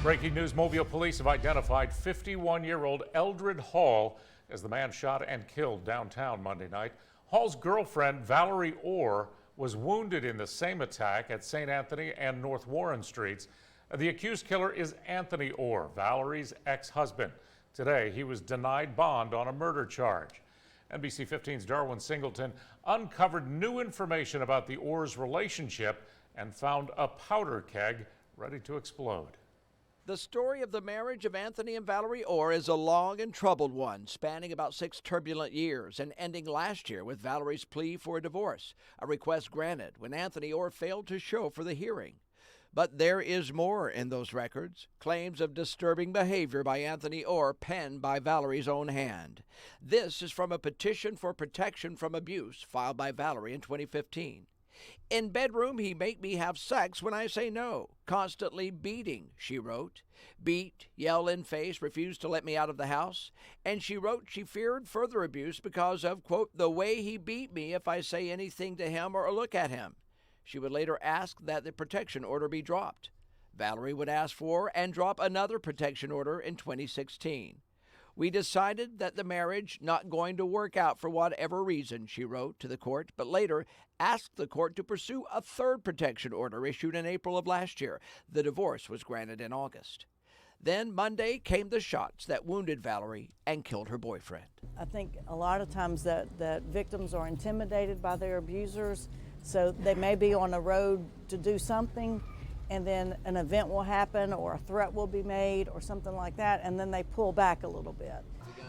Breaking news, Mobile police have identified 51-year-old Eldred Hall as the man shot and killed downtown Monday night. Hall's girlfriend, Valerie Orr, was wounded in the same attack at St. Anthony and North Warren Streets. The accused killer is Anthony Orr, Valerie's ex-husband. Today, he was denied bond on a murder charge. NBC 15's Darwin Singleton uncovered new information about the Orrs' relationship and found a powder keg ready to explode. The story of the marriage of Anthony and Valerie Orr is a long and troubled one, spanning about 6 turbulent years and ending last year with Valerie's plea for a divorce, a request granted when Anthony Orr failed to show for the hearing. But there is more in those records, claims of disturbing behavior by Anthony Orr penned by Valerie's own hand. This is from a petition for protection from abuse filed by Valerie in 2015. In bedroom, he make me have sex when I say no. Constantly beating, she wrote. Beat, yell in face, refused to let me out of the house. And she wrote she feared further abuse because of, quote, the way he beat me if I say anything to him or look at him. She would later ask that the protection order be dropped. Valerie would ask for and drop another protection order in 2016. We decided that the marriage not going to work out for whatever reason, she wrote to the court, but later asked the court to pursue a third protection order issued in April of last year. The divorce was granted in August. Then Monday came the shots that wounded Valerie and killed her boyfriend. I think a lot of times that victims are intimidated by their abusers, so they may be on a road to do something, and then an event will happen or a threat will be made or something like that, and then they pull back a little bit.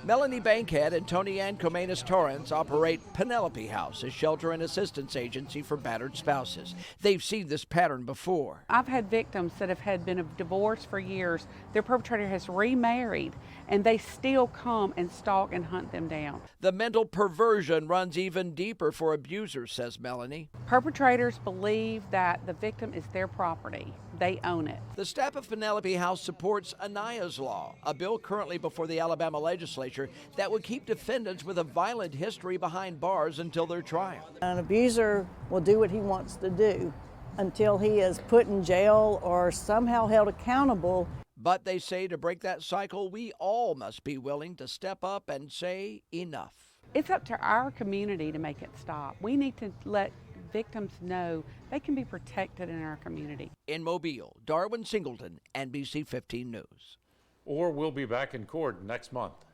Melanie Bankhead and Tony Ann Comenas Torrance operate Penelope House, a shelter and assistance agency for battered spouses. They've seen this pattern before. I've had victims that have been divorced for years. Their perpetrator has remarried, and they still come and stalk and hunt them down. The mental perversion runs even deeper for abusers, says Melanie. Perpetrators believe that the victim is their property. They own it. The staff of Penelope House supports Anaya's Law, a bill currently before the Alabama legislature that would keep defendants with a violent history behind bars until their trial. An abuser will do what he wants to do until he is put in jail or somehow held accountable. But they say to break that cycle, we all must be willing to step up and say enough. It's up to our community to make it stop. We need to let victims know they can be protected in our community. In Mobile, Darwin Singleton, NBC 15 News. Or we'll be back in court next month.